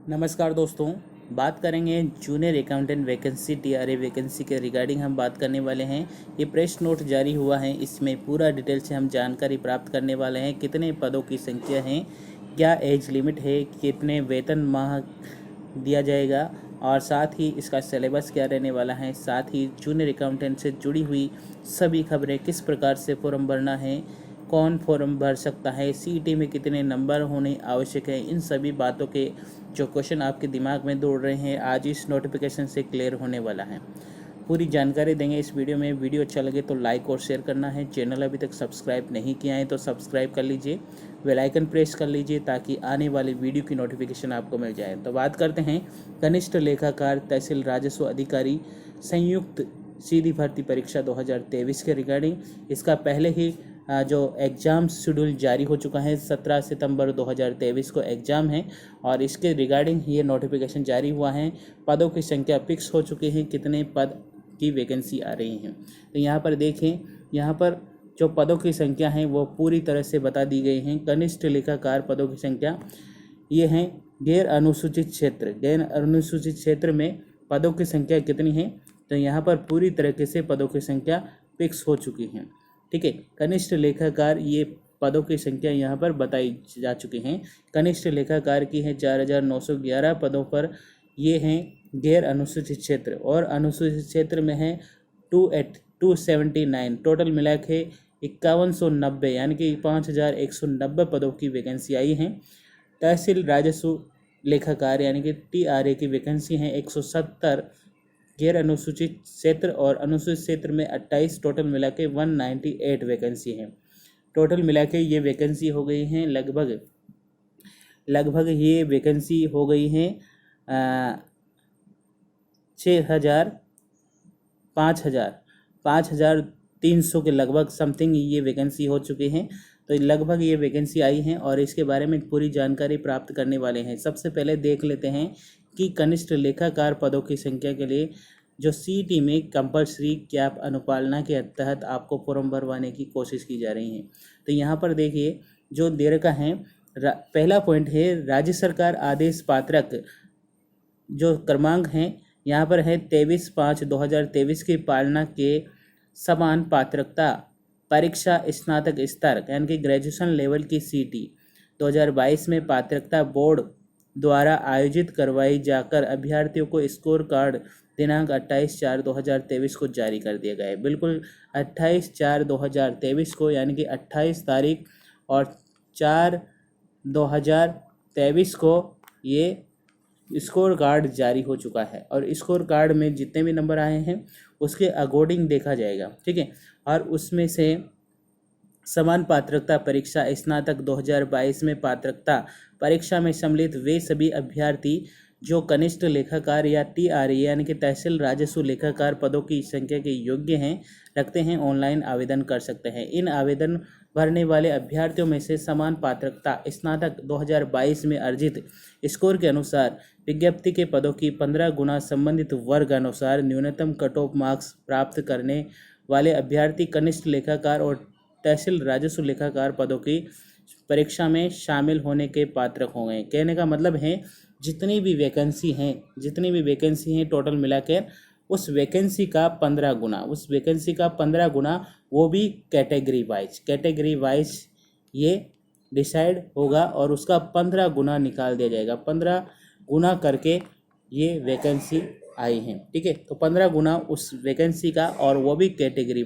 नमस्कार दोस्तों, बात करेंगे junior accountant vacancy TRE vacancy के रिगार्डिंग हम बात करने वाले हैं। ये प्रेस नोट जारी हुआ है, इसमें पूरा डिटेल से हम जानकारी प्राप्त करने वाले हैं। कितने पदों की संख्या है, क्या एज लिमिट है, कितने वेतन माह दिया जाएगा और साथ ही इसका सिलेबस क्या रहने वाला है। साथ ही जूनियर अकाउंटेंट से जुड़ी हुई सभी खबरें, किस प्रकार से फॉर्म भरना है, कौन फॉर्म भर सकता है, सीईटी में कितने नंबर होने आवश्यक है, इन सभी बातों के जो क्वेश्चन आपके दिमाग में दौड़ रहे हैं आज इस नोटिफिकेशन से क्लियर होने वाला है। पूरी जानकारी देंगे इस वीडियो में। वीडियो अच्छा लगे तो लाइक और शेयर करना है। चैनल अभी तक सब्सक्राइब नहीं किया है तो सब्सक्राइब कर लीजिए, बेल आइकन प्रेस कर लीजिए ताकि आने वाली वीडियो की नोटिफिकेशन आपको मिल जाए। तो बात करते हैं कनिष्ठ लेखाकार तहसील राजस्व अधिकारी संयुक्त सीधी भर्ती परीक्षा 2023 के रिगार्डिंग। इसका पहले ही जो एग्ज़ाम शेड्यूल जारी हो चुका है, 17 सितंबर 2023 को एग्ज़ाम है और इसके रिगार्डिंग ये नोटिफिकेशन जारी हुआ है। पदों की संख्या फिक्स हो चुकी है, कितने पद की वैकेंसी आ रही हैं। तो यहाँ पर देखें, यहाँ पर जो पदों की संख्या है वो पूरी तरह से बता दी गई हैं। कनिष्ठ लेखाकार पदों की संख्या ये हैं। गैर अनुसूचित क्षेत्र में पदों की संख्या कितनी है, तो यहाँ पर पूरी तरीके से पदों की संख्या फिक्स हो चुकी है। ठीक है, कनिष्ठ लेखाकार ये पदों की संख्या यहाँ पर बताई जा चुकी हैं। कनिष्ठ लेखाकार की है 4911 पदों पर, ये हैं गैर अनुसूचित क्षेत्र, और अनुसूचित क्षेत्र में है 279, टोटल मिला के 5190 यानी कि 5190 पदों की वैकेंसी आई हैं। तहसील राजस्व लेखाकार यानी कि टीआरए की वैकेंसी हैं 170, गैर अनुसूचित क्षेत्र और अनुसूचित क्षेत्र में 28, टोटल मिला के 198 वैकेंसी हैं। टोटल मिला के ये वैकेंसी हो गई हैं लगभग ये वैकेंसी हो गई हैं 5300 के लगभग समथिंग ये वैकेंसी हो चुकी हैं। तो लगभग ये वैकेंसी आई हैं और इसके बारे में पूरी जानकारी प्राप्त करने वाले हैं। सबसे पहले देख लेते हैं कि कनिष्ठ लेखाकार पदों की संख्या के लिए जो सीईटी में कंपल्सरी कैप अनुपालना के तहत आपको फॉर्म भरवाने की कोशिश की जा रही है। तो यहाँ पर देखिए जो दे रखा है, पहला पॉइंट है राज्य सरकार आदेश पात्रक जो क्रमांक हैं यहाँ पर है 23/5/2023 की पालना के समान पात्रकता परीक्षा स्नातक स्तर यानी कि ग्रेजुएशन लेवल की सीईटी 2022 में पात्रकता बोर्ड द्वारा आयोजित करवाई जाकर अभ्यर्थियों को स्कोर कार्ड दिनांक 28/4/2023 को जारी कर दिया गया है। बिल्कुल 28/4/2023 को यानी कि 28 तारीख और 4/2023 को ये स्कोर कार्ड जारी हो चुका है और स्कोर कार्ड में जितने भी नंबर आए हैं उसके अकॉर्डिंग देखा जाएगा। ठीक है, और उसमें से समान पात्रकता परीक्षा स्नातक 2022 में पात्रकता परीक्षा में सम्मिलित वे सभी अभ्यर्थी जो कनिष्ठ लेखाकार या टीआरए यानी कि तहसील राजस्व लेखाकार पदों की संख्या के योग्य हैं रखते हैं ऑनलाइन आवेदन कर सकते हैं। इन आवेदन भरने वाले अभ्यर्थियों में से समान पात्रकता स्नातक 2022 में अर्जित स्कोर के अनुसार विज्ञप्ति के पदों की 15 गुना संबंधित वर्ग अनुसार न्यूनतम कट ऑफ मार्क्स प्राप्त करने वाले अभ्यर्थी कनिष्ठ लेखाकार और तहसील राजस्व लेखाकार पदों की परीक्षा में शामिल होने के पात्र होंगे। कहने का मतलब है जितनी भी वैकेंसी हैं टोटल मिला के उस वैकेंसी का 15 गुना, वो भी कैटेगरी वाइज ये डिसाइड होगा और उसका 15 गुना निकाल दिया जाएगा। 15 गुना करके ये वैकेंसी आई हैं। ठीक है, तो 15 गुना उस वैकेंसी का, और वो भी कैटेगरी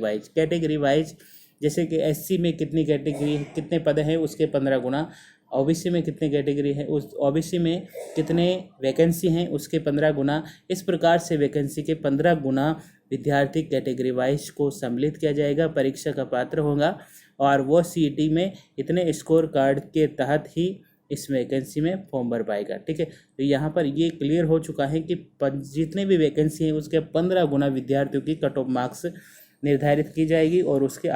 वाइज जैसे कि एससी में कितने पद हैं उसके 15 गुना, ओबीसी में कितने कैटेगरी है उस ओबीसी में कितने वैकेंसी हैं उसके 15 गुना। इस प्रकार से वैकेंसी के 15 गुना विद्यार्थी कैटेगरी वाइज को सम्मिलित किया जाएगा, परीक्षा का पात्र होगा और वो सीईटी में इतने स्कोर कार्ड के तहत ही इस वैकेंसी में फॉर्म भर पाएगा। ठीक है, तो यहाँ पर ये क्लियर हो चुका है कि जितने भी वैकेंसी हैं उसके 15 गुना विद्यार्थियों की कट ऑफ मार्क्स निर्धारित की जाएगी और उसके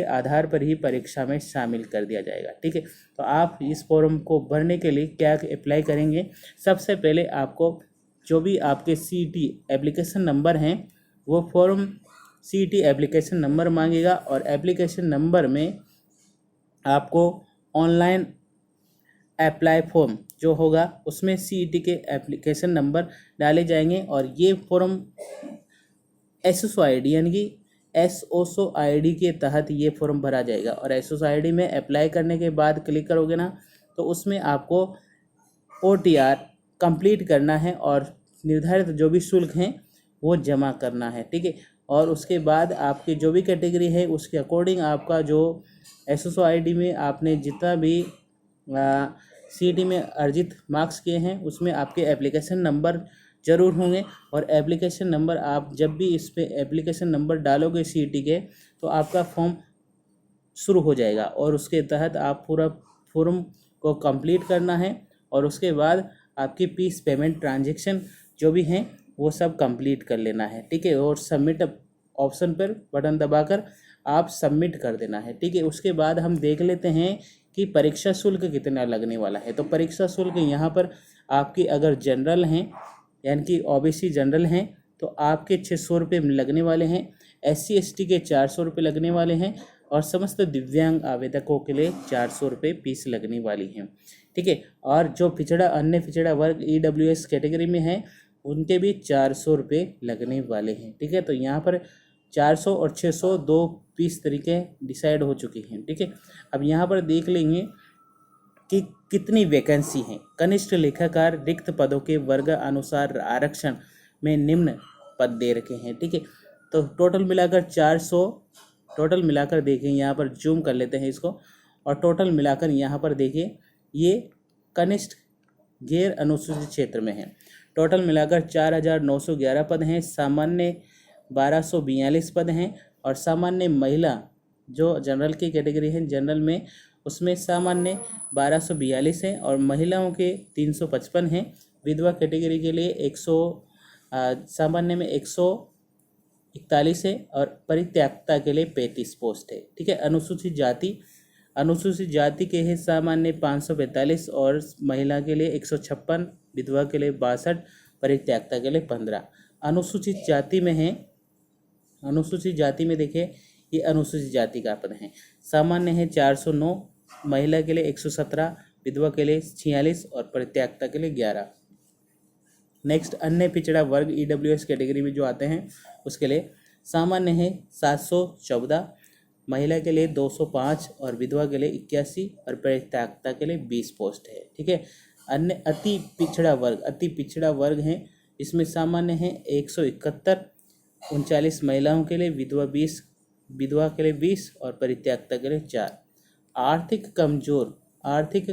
आधार पर ही परीक्षा में शामिल कर दिया जाएगा। ठीक है, तो आप इस फॉर्म को भरने के लिए क्या अप्लाई करेंगे, सबसे पहले आपको जो भी आपके सीईटी एप्लीकेशन नंबर हैं वो फॉर्म सीईटी एप्लीकेशन नंबर मांगेगा और एप्लीकेशन नंबर में आपको ऑनलाइन अप्लाई फॉर्म जो होगा उसमें सीईटी के एप्लीकेशन नंबर डाले जाएंगे और ये फॉर्म एसओसो आईडी यानी कि एसओसो आईडी के तहत ये फॉर्म भरा जाएगा। और एसओसो आईडी में अप्लाई करने के बाद क्लिक करोगे ना तो उसमें आपको ओटीआर कंप्लीट करना है और निर्धारित जो भी शुल्क हैं वो जमा करना है, ठीक है। और उसके बाद आपकी जो भी कैटेगरी है उसके अकॉर्डिंग आपका जो एसओसो आईडी में आपने जितना भी सीईटी में अर्जित मार्क्स किए हैं उसमें आपके एप्लीकेशन नंबर ज़रूर होंगे। और एप्लीकेशन नंबर आप जब भी इस पे एप्लीकेशन नंबर डालोगे सीईटी के तो आपका फॉर्म शुरू हो जाएगा और उसके तहत आप पूरा फॉर्म को कंप्लीट करना है और उसके बाद आपकी फीस पेमेंट ट्रांजैक्शन जो भी हैं वो सब कंप्लीट कर लेना है, ठीक है। और सबमिट ऑप्शन पर बटन दबाकर आप सबमिट कर देना है, ठीक है। उसके बाद हम देख लेते हैं कि परीक्षा शुल्क कितना लगने वाला है। तो परीक्षा शुल्क यहाँ पर आपकी अगर जनरल हैं यानी कि ओबीसी जनरल हैं तो आपके 600 रुपये लगने वाले हैं, SC ST के 400 रुपये लगने वाले हैं और समस्त दिव्यांग आवेदकों के लिए 400 रुपये फीस लगने वाली हैं, ठीक है। और जो अन्य पिछड़ा वर्ग EWS कैटेगरी में है उनके भी 400 रुपये लगने वाले हैं, ठीक है। तो यहाँ पर 400 और 600 दो फीस तरीके डिसाइड हो चुकी हैं, ठीक है। अब यहाँ पर देख लेंगे कि कितनी वैकेंसी हैं। कनिष्ठ लेखाकार रिक्त पदों के वर्ग अनुसार आरक्षण में निम्न पद दे रखे हैं, ठीक है। तो टोटल मिलाकर 400 टोटल मिलाकर देखें, यहाँ पर जूम कर लेते हैं इसको और टोटल मिलाकर यहाँ पर देखिए ये कनिष्ठ गैर अनुसूचित क्षेत्र में है। टोटल मिलाकर 4911 पद हैं, सामान्य 1242 पद हैं और सामान्य महिला जो जनरल की कैटेगरी है जनरल में उसमें सामान्य 1242 है और महिलाओं के 355 हैं। विधवा कैटेगरी के लिए सामान्य में 141 है और परित्यागता के लिए 35 पोस्ट है, ठीक है। अनुसूचित जाति के हैं सामान्य 545 और महिला के लिए 156, विधवा के लिए 62, परित्यागता के लिए 15। अनुसूचित जाति में देखिए ये अनुसूचित जाति का पद है, सामान्य है 409, महिला के लिए 117, विधवा के लिए 46 और परित्यागता के लिए 11। नेक्स्ट अन्य पिछड़ा वर्ग EWS कैटेगरी में जो आते हैं उसके लिए सामान्य है 714, महिला के लिए 205 और विधवा के लिए 81 और परित्यागता के लिए 20 पोस्ट है, ठीक है। अन्य अति पिछड़ा वर्ग हैं, इसमें सामान्य है 171, 39 महिलाओं के लिए, विधवा के लिए 20 और परित्यागता के लिए 4। आर्थिक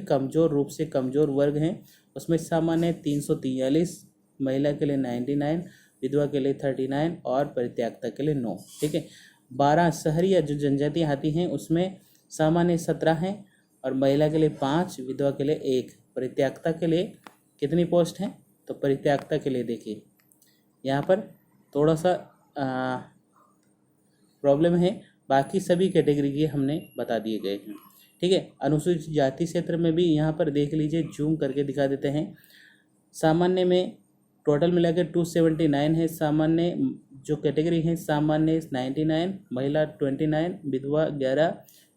कमजोर रूप से कमजोर वर्ग हैं, उसमें सामान्य 343, महिला के लिए 99, विधवा के लिए 39 और परित्यागता के लिए 9, ठीक है। 12 शहरी या जो जनजातियाँ आती हैं उसमें सामान्य 17 हैं और महिला के लिए 5, विधवा के लिए 1, परित्यागता के लिए कितनी पोस्ट हैं। तो परित्यागता के लिए देखिए यहाँ पर थोड़ा सा प्रॉब्लम है, बाकी सभी कैटेगरी के हमने बता दिए गए हैं, ठीक है। अनुसूचित जाति क्षेत्र में भी यहाँ पर देख लीजिए, जूम करके दिखा देते हैं। सामान्य में टोटल मिलाकर 279 है, सामान्य जो कैटेगरी है सामान्य 99, महिला 29, विधवा 11,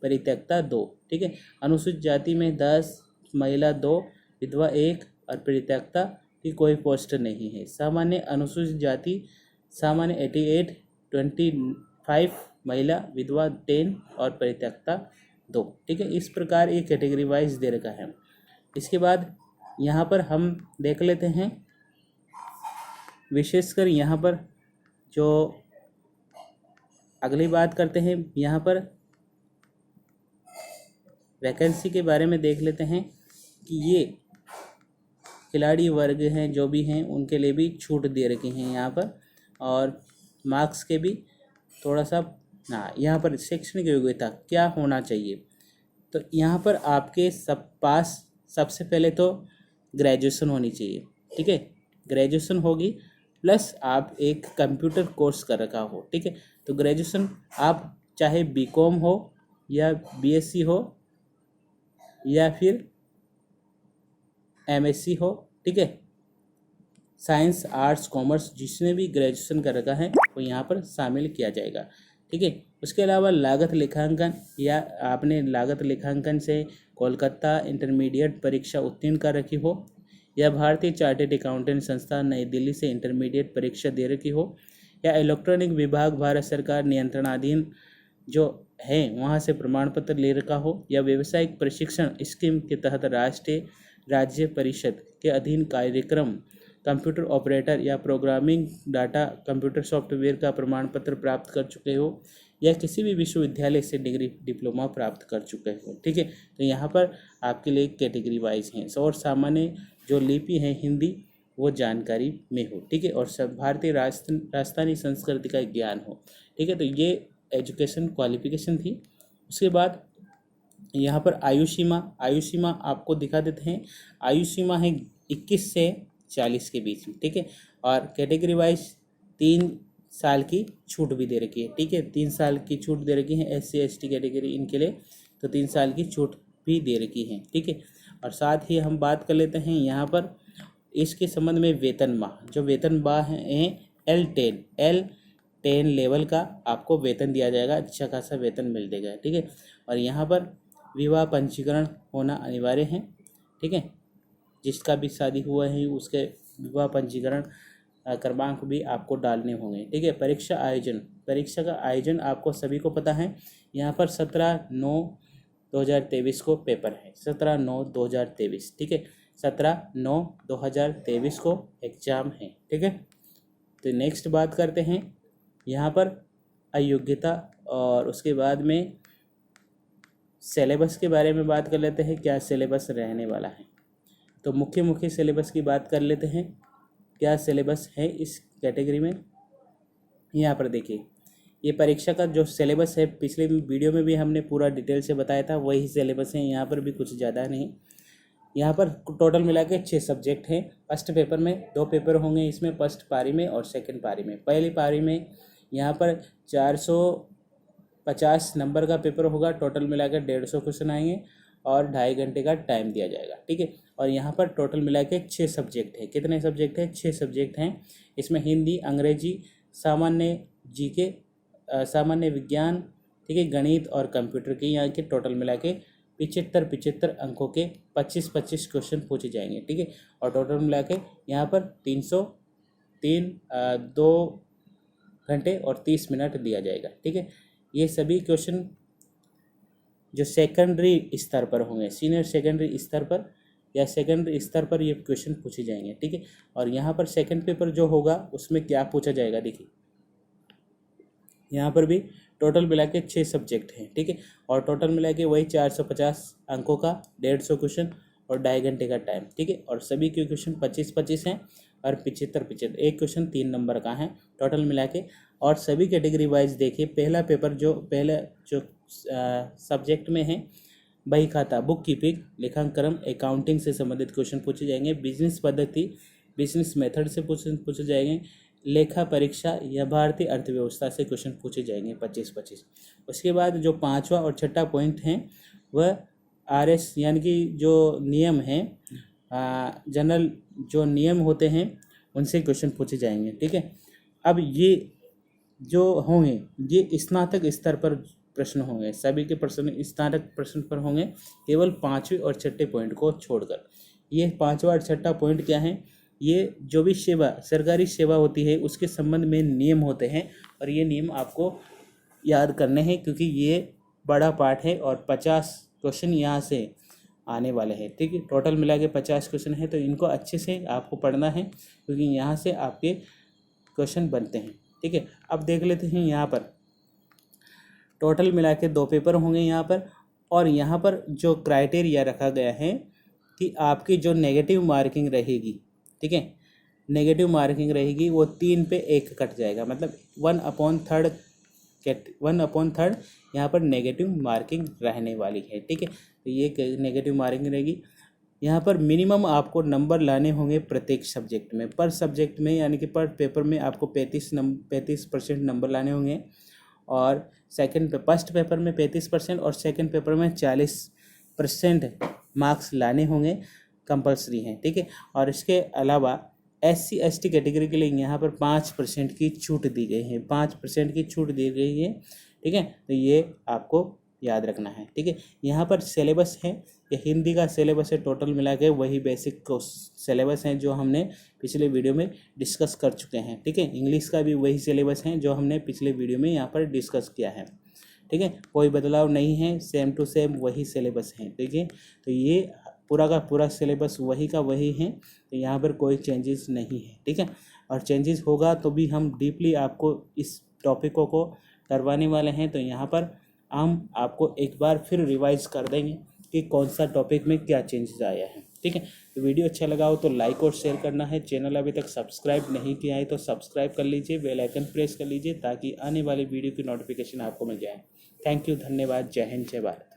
परित्यक्ता 2, ठीक है। अनुसूचित जाति में 10, महिला 2, विधवा 1 और परित्यक्ता की कोई पोस्ट नहीं है। सामान्य अनुसूचित जाति सामान्य 88, 25, महिला, विधवा 10 और परित्यक्ता 2, ठीक है। इस प्रकार ये कैटेगरी वाइज दे रखा है। इसके बाद यहाँ पर हम देख लेते हैं विशेषकर यहाँ पर जो अगली बात करते हैं, यहाँ पर वैकेंसी के बारे में देख लेते हैं कि ये खिलाड़ी वर्ग हैं जो भी हैं उनके लिए भी छूट दे रखी हैं यहाँ पर, और मार्क्स के भी थोड़ा सा यहाँ पर शैक्षणिक योग्यता क्या होना चाहिए। तो यहाँ पर आपके पास सबसे पहले तो ग्रेजुएशन होनी चाहिए, ठीक है। ग्रेजुएशन होगी प्लस आप एक कंप्यूटर कोर्स कर रखा हो, ठीक है। तो ग्रेजुएशन आप चाहे बीकॉम हो या बीएससी हो या फिर एमएससी हो, ठीक है। साइंस, आर्ट्स, कॉमर्स जिसने भी ग्रेजुएशन कर रखा है वो यहाँ पर शामिल किया जाएगा, ठीक है। उसके अलावा लागत लेखांकन, या आपने लागत लेखांकन से कोलकाता इंटरमीडिएट परीक्षा उत्तीर्ण कर रखी हो, या भारतीय चार्टेड अकाउंटेंट संस्थान नई दिल्ली से इंटरमीडिएट परीक्षा दे रखी हो, या इलेक्ट्रॉनिक विभाग भारत सरकार नियंत्रणाधीन जो है वहाँ से प्रमाण पत्र ले रखा हो, या व्यावसायिक प्रशिक्षण स्कीम के तहत राष्ट्रीय राज्य परिषद के अधीन कार्यक्रम कंप्यूटर ऑपरेटर या प्रोग्रामिंग डाटा कंप्यूटर सॉफ्टवेयर का प्रमाण पत्र प्राप्त कर चुके हो, या किसी भी विश्वविद्यालय से डिग्री डिप्लोमा प्राप्त कर चुके हो, ठीक है। तो यहाँ पर आपके लिए कैटेगरी वाइज हैं। और सामान्य जो लिपि है हिंदी वो जानकारी में हो, ठीक है, और सब भारतीय राजस्थानी संस्कृति का ज्ञान हो, ठीक है। तो ये एजुकेशन क्वालिफिकेशन थी। उसके बाद यहाँ पर आयु सीमा आपको दिखा देते हैं। आयु सीमा है 21 से 40 के बीच में, ठीक है, और कैटेगरी वाइज 3 साल की छूट भी दे रखी है, ठीक है, 3 साल की छूट दे रखी है SC ST कैटेगरी इनके लिए, तो 3 साल की छूट भी दे रखी है, ठीक है। और साथ ही हम बात कर लेते हैं यहाँ पर इसके संबंध में वेतन माह, जो वेतन माह है L10 लेवल का आपको वेतन दिया जाएगा, अच्छा खासा वेतन मिल देगा, ठीक है। और यहाँ पर विवाह पंजीकरण होना अनिवार्य है, ठीक है, जिसका भी शादी हुआ है उसके विवाह पंजीकरण क्रमांक भी आपको डालने होंगे, ठीक है। परीक्षा का आयोजन आपको सभी को पता है। यहाँ पर 17/9/2023 को पेपर है, 17/9/2023, ठीक है, 17/9/2023 को एग्ज़ाम है, ठीक है। तो नेक्स्ट बात करते हैं यहाँ पर अयोग्यता, और उसके बाद में सिलेबस के बारे में बात कर लेते हैं, क्या सिलेबस रहने वाला है। तो मुख्य सिलेबस की बात कर लेते हैं, क्या सिलेबस है इस कैटेगरी में। यहाँ पर देखिए, ये परीक्षा का जो सिलेबस है पिछले वीडियो में भी हमने पूरा डिटेल से बताया था, वही सिलेबस है, यहाँ पर भी कुछ ज़्यादा नहीं। यहाँ पर टोटल मिला के 6 सब्जेक्ट हैं। फर्स्ट पेपर में 2 पेपर होंगे इसमें, फर्स्ट पारी में और सेकंड पारी में। पहली पारी में यहाँ पर 450 नंबर का पेपर होगा, टोटल मिला के 150 क्वेश्चन आएंगे और 2.5 घंटे का टाइम दिया जाएगा, ठीक है। और यहाँ पर टोटल मिला के 6 सब्जेक्ट है। कितने सब्जेक्ट हैं? 6 सब्जेक्ट हैं। इसमें हिंदी, अंग्रेजी, सामान्य जीके, सामान्य विज्ञान, ठीक है, गणित और कंप्यूटर की यहाँ के टोटल मिला के 75 अंकों के 25 क्वेश्चन पूछे जाएंगे, ठीक है। और टोटल मिला के यहाँ पर 2 घंटे और 30 मिनट दिया जाएगा, ठीक है। ये सभी क्वेश्चन जो सेकेंडरी स्तर पर होंगे, सीनियर सेकेंडरी स्तर पर या सेकेंडरी स्तर पर ये क्वेश्चन पूछे जाएंगे, ठीक है। और यहाँ पर सेकंड पेपर जो होगा उसमें क्या पूछा जाएगा, देखिए यहाँ पर भी टोटल मिला के 6 सब्जेक्ट हैं, ठीक है। और टोटल मिला के वही 450 अंकों का 150 क्वेश्चन और 2.5 घंटे का टाइम, ठीक है। और सभी के क्वेश्चन 25 हैं और 75 एक क्वेश्चन 3 नंबर का है टोटल मिला के। और सभी कैटेगरी वाइज देखिए, पहला पेपर जो सब्जेक्ट में है बही खाता, बुक कीपिंग, लेखांकन, अकाउंटिंग से संबंधित क्वेश्चन पूछे जाएंगे। बिजनेस पद्धति, बिजनेस मेथड से पूछे जाएंगे। लेखा परीक्षा या भारतीय अर्थव्यवस्था से क्वेश्चन पूछे जाएंगे 25। उसके बाद जो 5वां और 6ठा पॉइंट हैं वह RS यानी कि जो नियम हैं, जनरल जो नियम होते हैं उनसे क्वेश्चन पूछे जाएंगे, ठीक है। अब ये जो होंगे ये स्नातक स्तर पर प्रश्न होंगे, सभी के प्रश्न स्नातक प्रश्न पर होंगे, केवल 5वें और 6ठे पॉइंट को छोड़कर। ये 5वां और 6ठा पॉइंट क्या है? ये जो भी सरकारी सेवा होती है उसके संबंध में नियम होते हैं और ये नियम आपको याद करने हैं क्योंकि ये बड़ा पार्ट है और 50 क्वेश्चन यहाँ से आने वाले हैं, ठीक है। टोटल मिला के 50 क्वेश्चन है, तो इनको अच्छे से आपको पढ़ना है क्योंकि यहाँ से आपके क्वेश्चन बनते हैं, ठीक है। अब देख लेते हैं यहाँ पर टोटल मिला के 2 पेपर होंगे यहाँ पर, और यहाँ पर जो क्राइटेरिया रखा गया है कि आपकी जो नेगेटिव मार्किंग रहेगी, ठीक है, नेगेटिव मार्किंग रहेगी वो 3 पे 1 कट जाएगा, मतलब 1/3 यहाँ पर नेगेटिव मार्किंग रहने वाली है, ठीक है। तो ये नेगेटिव मार्किंग रहेगी। यहाँ पर मिनिमम आपको नंबर लाने होंगे प्रत्येक सब्जेक्ट में, पर सब्जेक्ट में यानी कि पर पेपर में आपको 35% नंबर लाने होंगे। और फर्स्ट पेपर में 35% और सेकंड पेपर में 40% मार्क्स लाने होंगे, कंपलसरी हैं, ठीक है। और इसके अलावा SC/ST कैटेगरी के लिए यहाँ पर 5% की छूट दी गई है, 5% की छूट दी गई है। ठीक है, तो ये आपको याद रखना है। ठीक है, यहाँ पर सिलेबस है, ये हिंदी का सिलेबस है, टोटल मिला के वही बेसिक सिलेबस है जो हमने पिछले वीडियो में डिस्कस कर चुके हैं। ठीक है, इंग्लिश का भी वही सिलेबस है जो हमने पिछले वीडियो में यहाँ पर डिस्कस किया है। ठीक है, कोई बदलाव नहीं है, सेम टू सेम वही सिलेबस है। ठीक है, तो ये पूरा का पूरा सिलेबस वही का वही है, तो यहाँ पर कोई चेंजेस नहीं है। ठीक है, और चेंजेस होगा तो भी हम डीपली आपको इस टॉपिकों को करवाने वाले हैं, तो यहाँ पर हम आपको एक बार फिर रिवाइज कर देंगे कि कौन सा टॉपिक में क्या चेंजेस आया है। ठीक है, तो वीडियो अच्छा लगा हो तो लाइक और शेयर करना है। चैनल अभी तक सब्सक्राइब नहीं किया है तो सब्सक्राइब कर लीजिए, बेल आइकन प्रेस कर लीजिए ताकि आने वाली वीडियो की नोटिफिकेशन आपको मिल जाए। थैंक यू, धन्यवाद, जय हिंद, जय भारत।